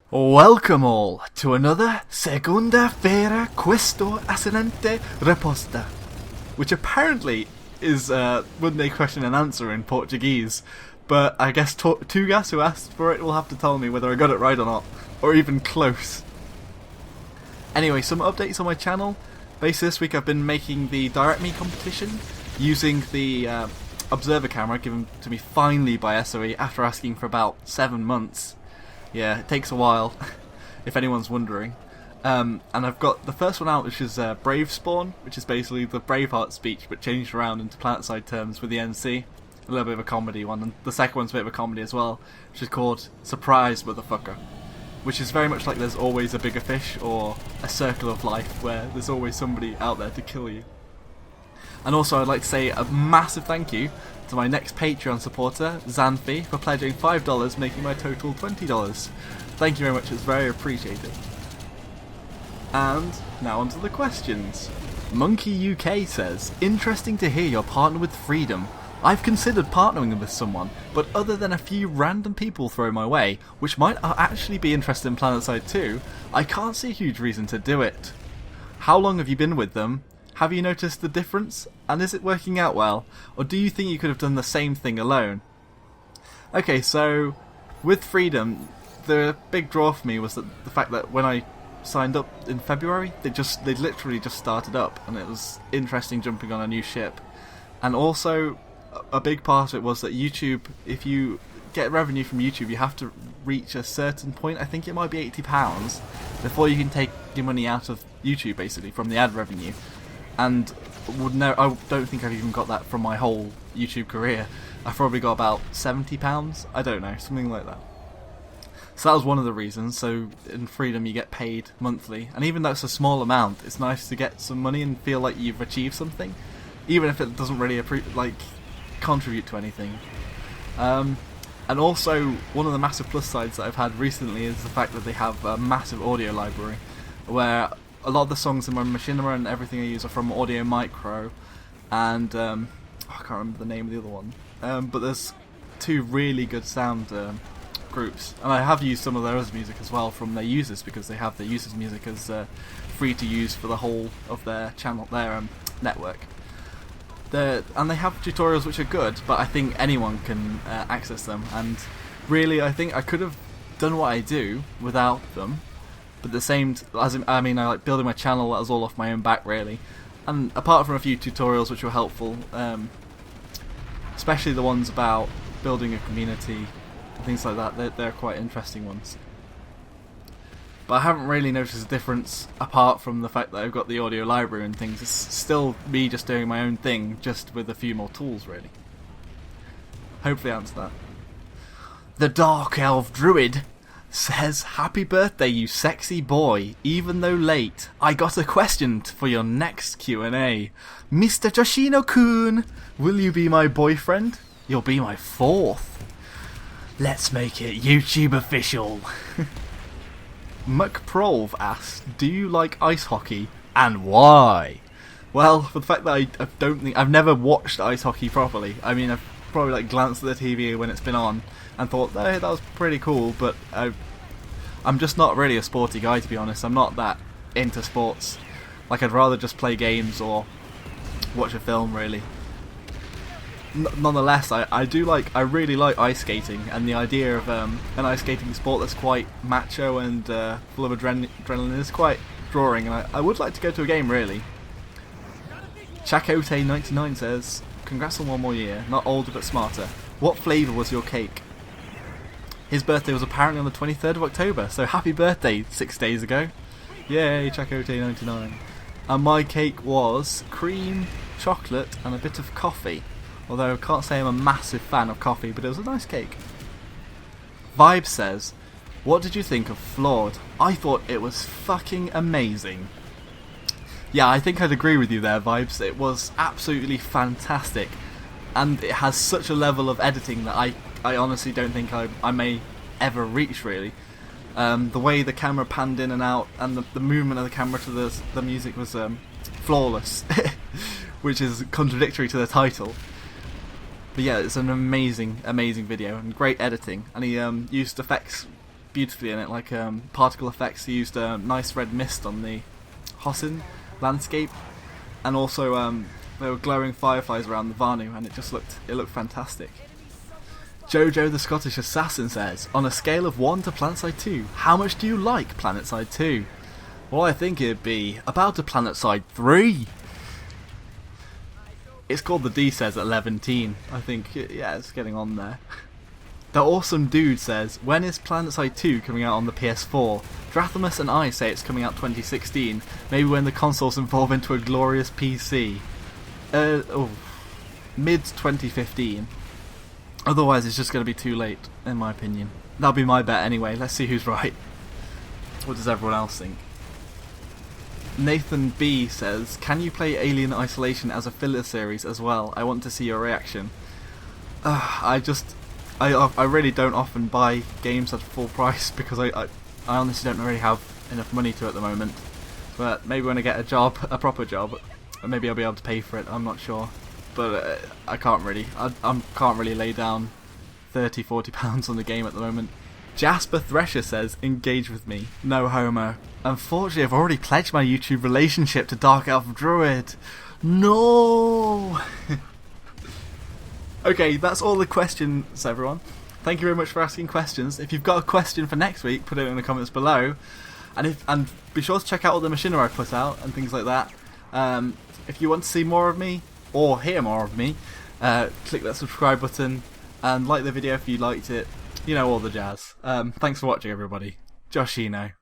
Welcome all to another segunda-feira questo ascendente reposta, which apparently is Monday question and answer in Portuguese, but I guess Tugas, who asked for it, will have to tell me whether I got it right or not, or even close. Anyway, some updates on my channel. Basically this week I've been making the Direct Me competition using the observer camera given to me finally by SOE after asking for about 7 months. Yeah, it takes a while, if anyone's wondering. And I've got the first one out, which is Bravespawn, which is basically the Braveheart speech, but changed around into Planetside terms with the NC. A little bit of a comedy one. And the second one's a bit of a comedy as well, which is called Surprise Motherfucker, which is very much like There's Always a Bigger Fish, or A Circle of Life, where there's always somebody out there to kill you. And also I'd like to say a massive thank you to my next Patreon supporter, Xanthi, for pledging $5, making my total $20. Thank you very much, it's very appreciated. And now onto the questions. Monkey UK says, interesting to hear you're partnered with Freedom. I've considered partnering with someone, but other than a few random people thrown my way, which might actually be interested in Planetside too, I can't see a huge reason to do it. How long have you been with them? Have you noticed the difference? And is it working out well? Or do you think you could have done the same thing alone? Okay, so with Freedom, the big draw for me was that the fact that when I signed up in February, they literally just started up, and it was interesting jumping on a new ship. And also, a big part of it was that YouTube, if you get revenue from YouTube, you have to reach a certain point, I think it might be £80, before you can take your money out of YouTube, basically, from the ad revenue. And I don't think I've even got that from my whole YouTube career. I've probably got about £70, I don't know, something like that. So that was one of the reasons. So in Freedom you get paid monthly, and even though it's a small amount, it's nice to get some money and feel like you've achieved something, even if it doesn't really contribute to anything. And also, one of the massive plus sides that I've had recently is the fact that they have a massive audio library, where a lot of the songs in my machinima and everything I use are from Audio Micro, and I can't remember the name of the other one, but there's two really good sound groups, and I have used some of their other music as well from their users, because they have their users' music as free to use for the whole of their channel, their network. And they have tutorials which are good, but I think anyone can access them, and really I think I could have done what I do without them. But the same, I like building my channel, that was all off my own back really. And apart from a few tutorials which were helpful, especially the ones about building a community and things like that, they're quite interesting ones. But I haven't really noticed a difference apart from the fact that I've got the audio library and things. It's still me just doing my own thing, just with a few more tools really. Hopefully I answer that. The Darkelfdruid says, happy birthday you sexy boy, even though late. I got a question for your next Q&A. Mr. Joshino-kun, will you be my boyfriend? You'll be my fourth. Let's make it YouTube official. MCPROLV asked, do you like ice hockey, and why? Well, for the fact that I've never watched ice hockey properly. I mean, I've probably glanced at the TV when it's been on and thought, hey, that was pretty cool, but I'm just not really a sporty guy, to be honest. I'm not that into sports. I'd rather just play games or watch a film, really. Nonetheless, I really like ice skating, and the idea of an ice skating sport that's quite macho and full of adrenaline is quite drawing, and I would like to go to a game, really. Chakote99 says, congrats on 1 more year, not older but smarter. What flavour was your cake? His birthday was apparently on the 23rd of October, so happy birthday 6 days ago. Yay, Chakote99. And my cake was cream, chocolate and a bit of coffee. Although I can't say I'm a massive fan of coffee, but it was a nice cake. Vibez says, what did you think of Flawed? I thought it was fucking amazing. Yeah, I think I'd agree with you there, Vibez. It was absolutely fantastic. And it has such a level of editing that I honestly don't think I may ever reach, really. The way the camera panned in and out, and the movement of the camera to the music was flawless, which is contradictory to the title. But yeah, it's an amazing, amazing video, and great editing, and he used effects beautifully in it, like particle effects. He used a nice red mist on the Hosin landscape, and also there were glowing fireflies around the Vanu, and it looked fantastic. Jojo the Scottish Assassin says, on a scale of 1 to Planetside 2, how much do you like Planetside 2? Well, I think it'd be about a Planetside 3. It's called the D says at 11. I think, yeah, it's getting on there. The Awesome Dude says, when is Planetside 2 coming out on the PS4? Drathamus and I say it's coming out 2016, maybe when the consoles evolve into a glorious PC. Mid 2015. Otherwise it's just going to be too late, in my opinion. That'll be my bet anyway, let's see who's right. What does everyone else think? Nathan B says, can you play Alien Isolation as a filler series as well? I want to see your reaction. I really don't often buy games at full price because I honestly don't really have enough money to at the moment. But maybe when I get a proper job, maybe I'll be able to pay for it, I'm not sure. But I can't really. I can't really lay down £30–40 on the game at the moment. Jasper Thresher says, engage with me. No homo. Unfortunately, I've already pledged my YouTube relationship to Darkelfdruid. No! Okay, that's all the questions, everyone. Thank you very much for asking questions. If you've got a question for next week, put it in the comments below. And be sure to check out all the Joshino I put out and things like that. If you want to see more of me, or hear more of me, click that subscribe button and like the video if you liked it. You know, all the jazz. Thanks for watching, everybody. Joshino.